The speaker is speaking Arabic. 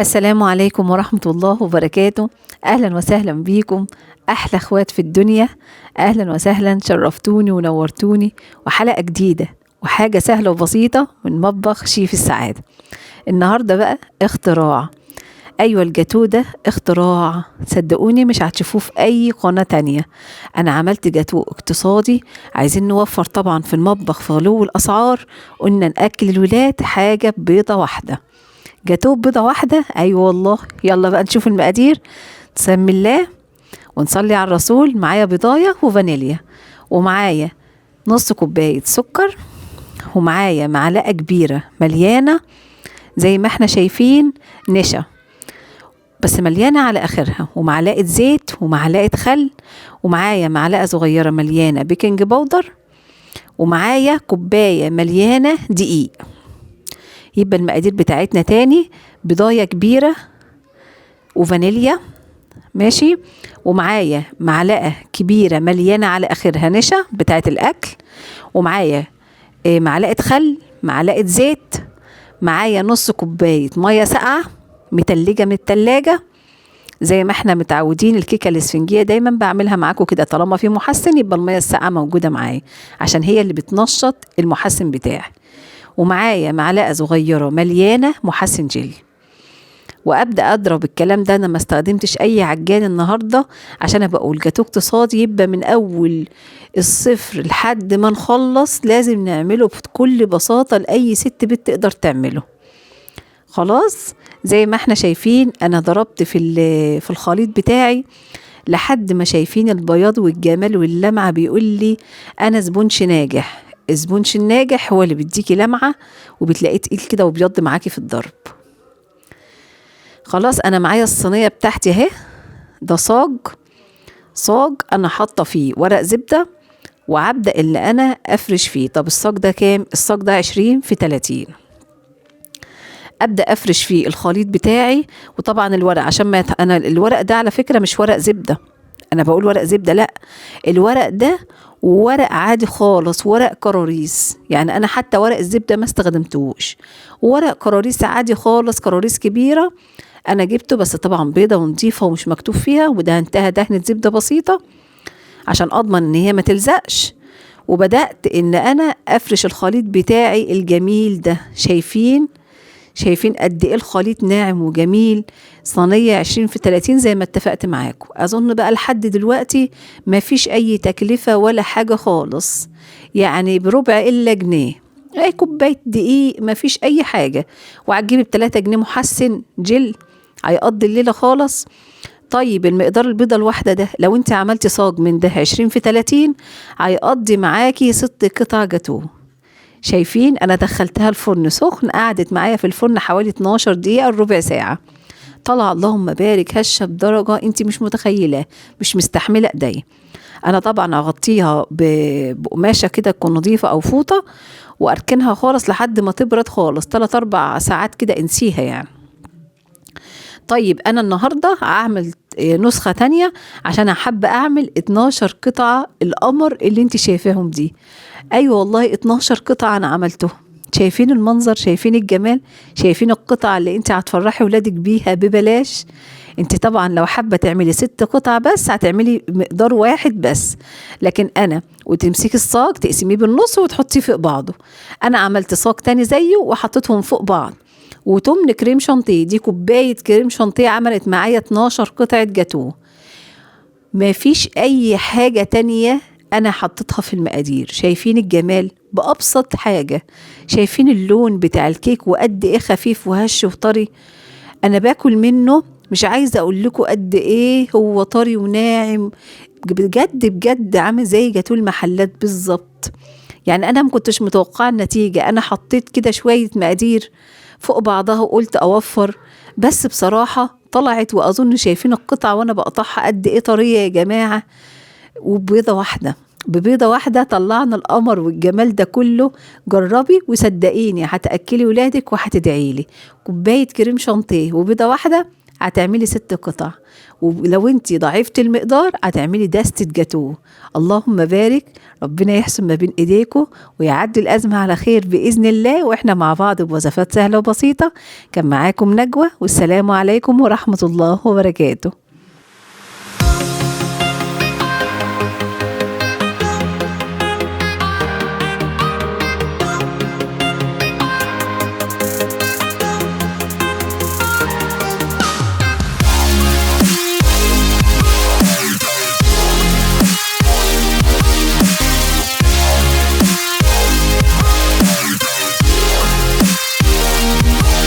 السلام عليكم ورحمة الله وبركاته. أهلا وسهلا بيكم أحلى أخوات في الدنيا. أهلا وسهلا، شرفتوني ونورتوني، وحلقة جديدة وحاجة سهلة وبسيطة من مطبخ شيف السعادة. النهاردة بقى اختراع. أيوة، الجاتو ده اختراع، صدقوني مش هتشوفوه في أي قناة تانية. أنا عملت جاتو اقتصادي، عايزين نوفر طبعا في المطبخ في غلو الأسعار. قلنا نأكل الولاد حاجة ببيضة واحدة، جاتوه بيضة واحدة. أيوة والله. يلا بقى نشوف المقادير. نسمي الله ونصلي على الرسول. معايا بيضاية وفانيليا، ومعايا نص كوباية سكر، ومعايا معلقة كبيرة مليانة زي ما احنا شايفين نشا، بس مليانة على آخرها، ومعلقة زيت ومعلقة خل، ومعايا معلقة صغيرة مليانة بيكنج باودر، ومعايا كوباية مليانة دقيق. يبقى المقادير بتاعتنا تاني: بضاية كبيرة وفانيليا، ماشي، ومعايا معلقة كبيرة مليانة على آخرها نشا بتاعت الأكل، ومعايا معلقة خل، معلقة زيت، معايا نص كوباية مية ساقعة متلجة من التلاجة زي ما احنا متعودين. الكيكة الاسفنجية دايما بعملها معاكم كده، طالما في محسن يبقى المية الساقعة موجودة معايا عشان هي اللي بتنشط المحسن بتاعي. ومعايا معلقة صغيرة مليانة محسن جل. وابدا اضرب الكلام ده. انا ما استخدمتش اي عجان النهارده عشان ابقى اقول جاتوه اقتصادي، يبقى من اول الصفر لحد ما نخلص لازم نعمله بكل بساطه، لاي ست بنت تقدر تعمله. خلاص، زي ما احنا شايفين انا ضربت في الخليط بتاعي لحد ما شايفين البياض والجمال واللمعه. بيقول لي انا زبونش ناجح. الزبونش الناجح هو اللي بيديكي لمعه وبتلاقيه تقيل كده وبيض معاكي في الضرب. خلاص، انا معايا الصينيه بتاعتي اهي. ده صاج انا حاطه فيه ورق زبده، وعبدا اللي انا افرش فيه. طب الصاج ده كام؟ الصاج ده 20 في 30. ابدا افرش فيه الخليط بتاعي. وطبعا الورق عشان ما انا الورق ده على فكره مش ورق زبده، انا بقول ورق زبده، لا، الورق ده ورق عادي خالص، ورق كراريس. يعني انا حتى ورق الزبده ما استخدمتوش، ورق كراريس عادي خالص، كراريس كبيره انا جبته، بس طبعا بيضه ونضيفه ومش مكتوب فيها، ودهنتها دهنه زبده بسيطه عشان اضمن ان هي ما تلزقش. وبدات ان انا افرش الخليط بتاعي الجميل ده. شايفين قد ايه الخليط ناعم وجميل. صينيه 20 في 30 زي ما اتفقت معاكم. اظن بقى لحد دلوقتي ما فيش اي تكلفه ولا حاجه خالص، يعني بربع الا جنيه، اي كوبايه دقيق، ما فيش اي حاجه. وهتجيبي ب3 جنيه محسن جل هيقضي الليله خالص. طيب المقدار البيضه الواحده ده لو انت عملتي صاج من ده 20 في 30 هيقضي معاكي 6 قطع جاتوه. شايفين انا دخلتها الفرن سخن، قعدت معايا في الفرن حوالي 12 دقيقه ربع ساعه. طلع اللهم بارك هشه بدرجه انت مش متخيله، مش مستحمله ايديا. انا طبعا اغطيها بقماشه كده تكون نظيفه او فوطه، واركنها خالص لحد ما تبرد خالص، 3 4 ساعات كده انسيها يعني. طيب انا النهارده هعمل نسخه تانية عشان حابه اعمل 12 قطعه القمر اللي انت شايفاهم دي. ايوه والله 12 قطعه انا عملته. شايفين المنظر؟ شايفين الجمال؟ شايفين القطعه اللي انت هتفرحي ولادك بيها ببلاش؟ انت طبعا لو حابه تعملي 6 قطع بس هتعملي مقدار واحد بس، لكن انا وتمسكي الصاج تقسميه بالنص وتحطيه فوق بعضه. انا عملت صاج تاني زيه وحطيتهم فوق بعض. وتمن كريم شانتيه، دي كوبايه كريم شانتيه عملت معايا 12 قطعه جاتوه. ما فيش اي حاجه تانية انا حطيتها في المقادير. شايفين الجمال؟ بابسط حاجه. شايفين اللون بتاع الكيك وقد ايه خفيف وهش وطري؟ انا باكل منه مش عايزه اقول لكم قد ايه هو طري وناعم، بجد بجد عامل زي جاتوه المحلات بالظبط. يعني انا ما كنتش متوقعه النتيجه. انا حطيت كده شويه مقادير فوق بعضها وقلت اوفر، بس بصراحه طلعت. واظن شايفين القطعه وانا بقطعها قد ايه طريه يا جماعه. ببيضة واحدة طلعنا القمر والجمال ده كله. جربي وصدقيني هتأكلي ولادك وهتدعيلي. كوباية كريم شانتيه وبيضة واحدة هتعملي 6 قطع، ولو انت ضعيفة المقدار هتعملي دستة جاتوه. اللهم بارك، ربنا يحسن ما بين ايديكم ويعدي الأزمة على خير بإذن الله، واحنا مع بعض بوصفات سهلة وبسيطة. كان معاكم نجوى، والسلام عليكم ورحمة الله وبركاته.